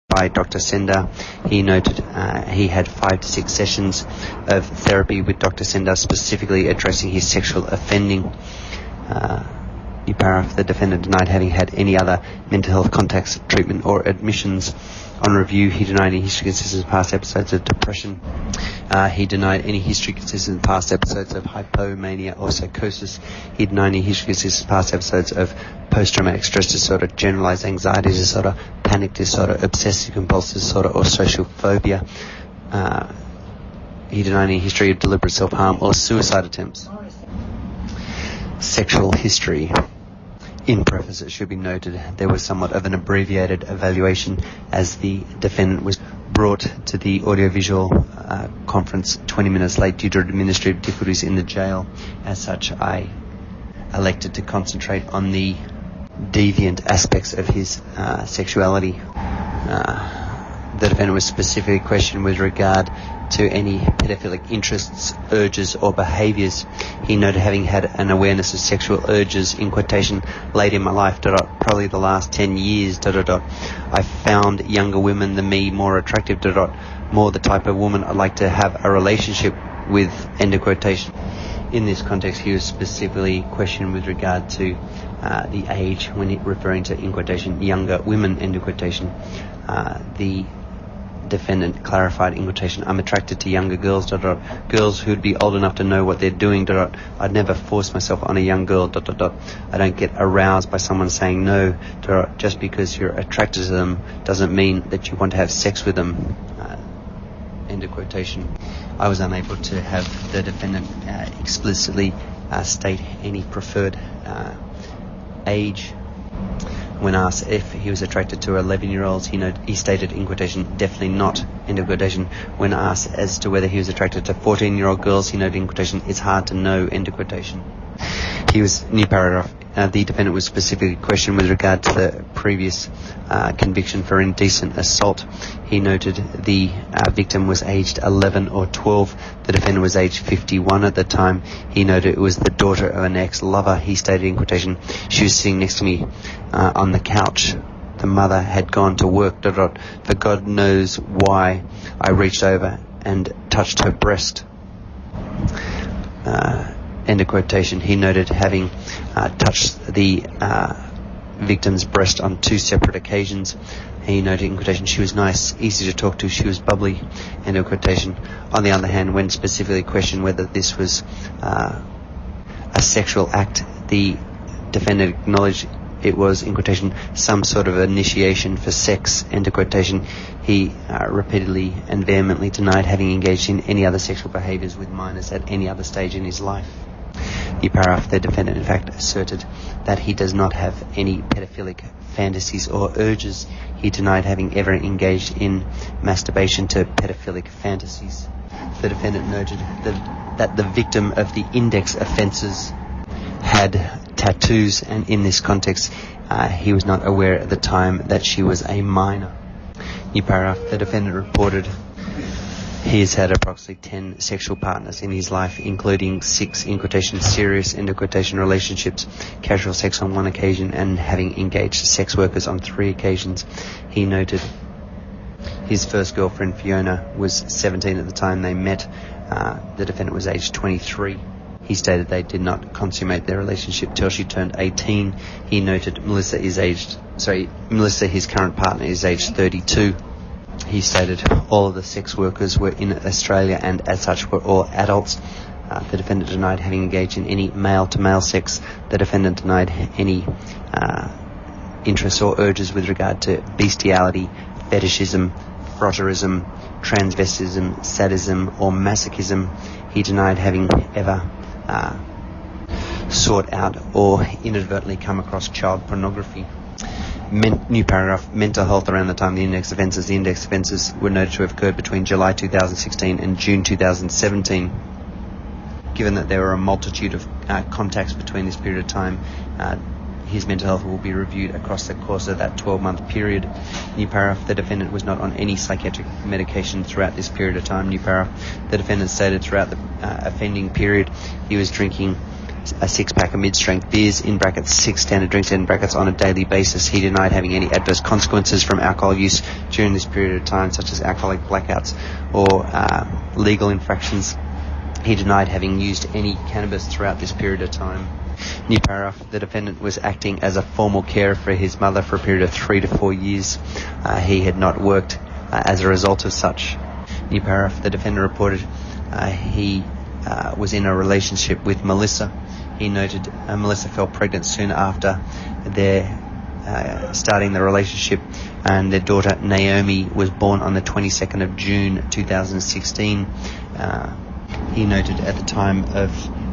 by Dr. Sender. He noted he had 5 to 6 sessions of therapy with Dr. Sender, specifically addressing his sexual offending. New paragraph, the defendant denied having had any other mental health contacts, treatment or admissions. On review, he denied any history consistent with past episodes of depression. He denied any history consistent with past episodes of hypomania or psychosis. He denied any history consistent with past episodes of post-traumatic stress disorder, generalized anxiety disorder, panic disorder, obsessive compulsive disorder or social phobia. He denied any history of deliberate self-harm or suicide attempts. Sexual history. In preface, it should be noted there was somewhat of an abbreviated evaluation as the defendant was brought to the audiovisual conference 20 minutes late due to administrative difficulties in the jail. As such, I elected to concentrate on the deviant aspects of his sexuality. The defendant was specifically questioned with regard to any pedophilic interests, urges or behaviours. He noted having had an awareness of sexual urges, in quotation, late in my life, probably the last 10 years, I found younger women than me more attractive, more the type of woman I'd like to have a relationship with, end of quotation. In this context, he was specifically questioned with regard to the age when referring to, in quotation, younger women, end of quotation. The defendant clarified, in quotation, I'm attracted to younger girls, girls who'd be old enough to know what they're doing, I'd never force myself on a young girl, I don't get aroused by someone saying no, just because you're attracted to them doesn't mean that you want to have sex with them, end of quotation. I was unable to have the defendant explicitly state any preferred age. When asked if he was attracted to 11-year-olds, he stated, in quotation, definitely not, end of quotation. When asked as to whether he was attracted to 14-year-old girls, he noted, in quotation, it's hard to know, end of quotation. New paragraph. The defendant was specifically questioned with regard to the previous conviction for indecent assault. He noted the victim was aged 11 or 12. The defendant was aged 51 at the time. He noted it was the daughter of an ex-lover. He stated, in quotation, she was sitting next to me on the couch. The mother had gone to work. For God knows why I reached over and touched her breast. End of quotation. He noted having touched the victim's breast on 2 separate occasions. He noted, in quotation, she was nice, easy to talk to, she was bubbly, end of quotation. On the other hand, when specifically questioned whether this was a sexual act, the defendant acknowledged it was, in quotation, some sort of initiation for sex, end of quotation. He repeatedly and vehemently denied having engaged in any other sexual behaviours with minors at any other stage in his life. The paragraph, the defendant in fact asserted that he does not have any pedophilic fantasies or urges. He denied having ever engaged in masturbation to pedophilic fantasies. The defendant noted that the victim of the index offences had tattoos, and in this context he was not aware at the time that she was a minor. New paragraph, the defendant reported he has had approximately 10 sexual partners in his life, including 6, in quotation, serious, end of quotation, relationships, casual sex on 1 occasion, and having engaged sex workers on 3 occasions. He noted his first girlfriend, Fiona, was 17 at the time they met. The defendant was aged 23. He stated they did not consummate their relationship till she turned 18. He noted Melissa, his current partner, is aged 32. He stated all of the sex workers were in Australia and as such were all adults. The defendant denied having engaged in any male-to-male sex. The defendant denied any interests or urges with regard to bestiality, fetishism, frotteurism, transvestism, sadism or masochism. He denied having ever sought out or inadvertently come across child pornography. New paragraph, mental health around the time of the index offences. The index offences were noted to have occurred between July 2016 and June 2017. Given that there were a multitude of contacts between this period of time, his mental health will be reviewed across the course of that 12-month period. New paragraph, the defendant was not on any psychiatric medication throughout this period of time. New paragraph, the defendant stated throughout the offending period he was drinking a six-pack of mid-strength beers, in brackets 6 standard drinks, in brackets on a daily basis. He denied having any adverse consequences from alcohol use during this period of time, such as alcoholic blackouts or legal infractions. He denied having used any cannabis throughout this period of time. New paragraph, the defendant was acting as a formal carer for his mother for a period of 3 to 4 years. He had not worked as a result of such. New paragraph, the defendant reported he was in a relationship with Melissa. He noted Melissa fell pregnant soon after their starting the relationship, and their daughter Naomi was born on the 22nd of June 2016. He noted at the time of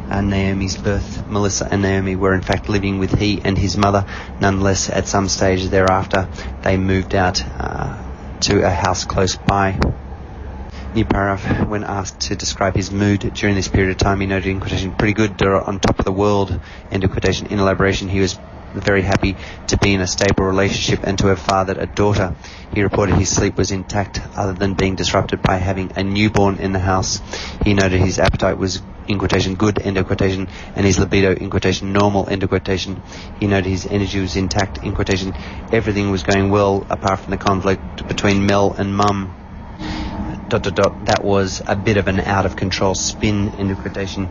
Naomi's birth, Melissa and Naomi were in fact living with he and his mother. Nonetheless, at some stage thereafter, they moved out to a house close by. New paragraph, when asked to describe his mood during this period of time, he noted in quotation, pretty good, on top of the world, end of quotation. In elaboration, he was very happy to be in a stable relationship and to have fathered a daughter. He reported his sleep was intact other than being disrupted by having a newborn in the house. He noted his appetite was, in quotation, good, end of quotation, and his libido, in quotation, normal, end of quotation. He noted his energy was intact, in quotation. Everything was going well apart from the conflict between Mel and Mum. ... That was a bit of an out-of-control spin, end of quotation.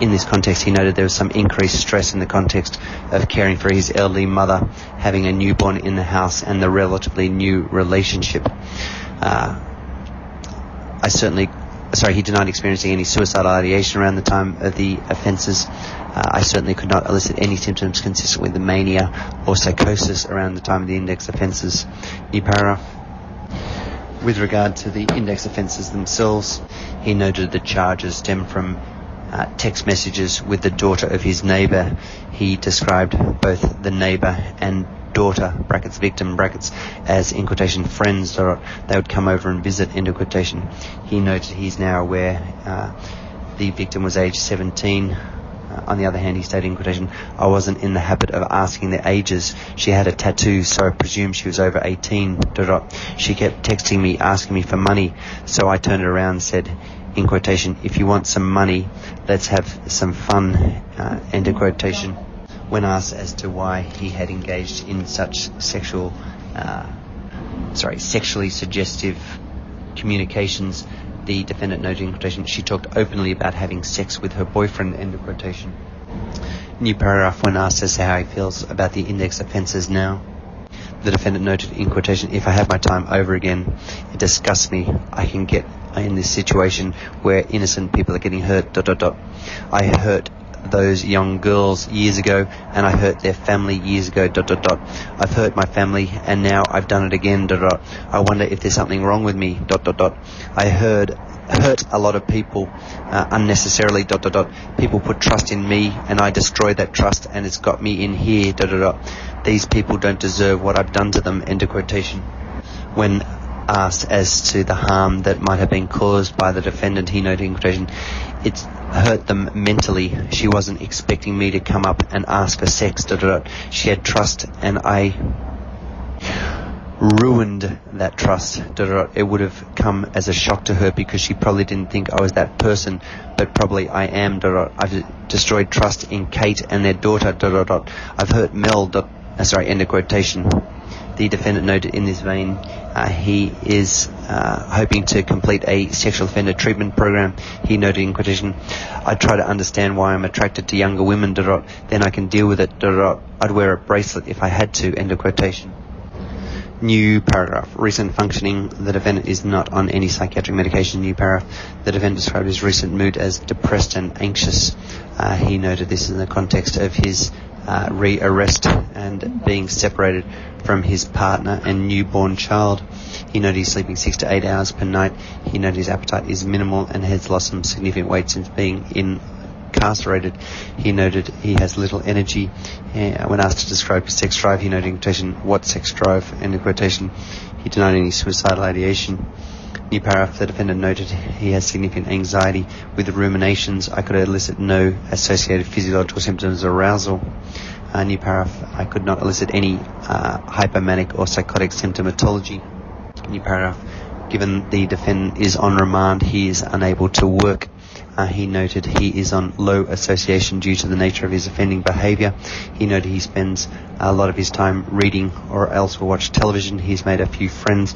In this context, he noted there was some increased stress in the context of caring for his elderly mother, having a newborn in the house, and the relatively new relationship. He denied experiencing any suicidal ideation around the time of the offences. I certainly could not elicit any symptoms consistent with the mania or psychosis around the time of the index offences. New paragraph. With regard to the index offences themselves, he noted the charges stem from text messages with the daughter of his neighbour. He described both the neighbour and daughter, brackets victim, brackets, as, in quotation, friends. They would come over and visit, end of quotation. He noted he's now aware the victim was aged 17. On the other hand, he stated, in quotation, I wasn't in the habit of asking their ages. She had a tattoo, so I presumed she was over 18. She kept texting me, asking me for money, so I turned around and said, in quotation, if you want some money, let's have some fun, end of quotation. When asked as to why he had engaged in such sexually suggestive communications, the defendant noted, in quotation, she talked openly about having sex with her boyfriend, end of quotation. New paragraph, when asked as to how he feels about the index offences now, the defendant noted, in quotation, if I have my time over again, it disgusts me. I can get in this situation where innocent people are getting hurt, ... I hurt those young girls years ago, and I hurt their family years ago, ... I've hurt my family, and now I've done it again, ... I wonder if there's something wrong with me, ... I hurt a lot of people unnecessarily, ... People put trust in me, and I destroy that trust, and it's got me in here, ... These people don't deserve what I've done to them, end of quotation. When asked as to the harm that might have been caused by the defendant, he noted, in quotation, it hurt them mentally. She wasn't expecting me to come up and ask for sex, ... She had trust, and I ruined that trust, ... It would have come as a shock to her because she probably didn't think I was that person, but probably I am, ... I've destroyed trust in Kate and their daughter, ... I've hurt Mel, end of quotation. The defendant noted in this vein he is hoping to complete a sexual offender treatment program. He noted, in quotation, I try to understand why I'm attracted to younger women, ... Then I can deal with it, ... I'd wear a bracelet if I had to, end of quotation. New paragraph. Recent functioning. The defendant is not on any psychiatric medication. New paragraph. The defendant described his recent mood as depressed and anxious. He noted this in the context of his re-arrest and being separated from his partner and newborn child. He noted he's sleeping 6 to 8 hours per night. He noted his appetite is minimal and has lost some significant weight since being incarcerated. He noted he has little energy. When asked to describe his sex drive, he noted, in quotation, what sex drive, end of quotation. He denied any suicidal ideation. New paragraph, the defendant noted he has significant anxiety with ruminations. I could elicit no associated physiological symptoms of arousal. New paragraph, I could not elicit any hypomanic or psychotic symptomatology. New paragraph, given the defendant is on remand, he is unable to work. He noted he is on low association due to the nature of his offending behaviour. He noted he spends a lot of his time reading or else will watch television. He's made a few friends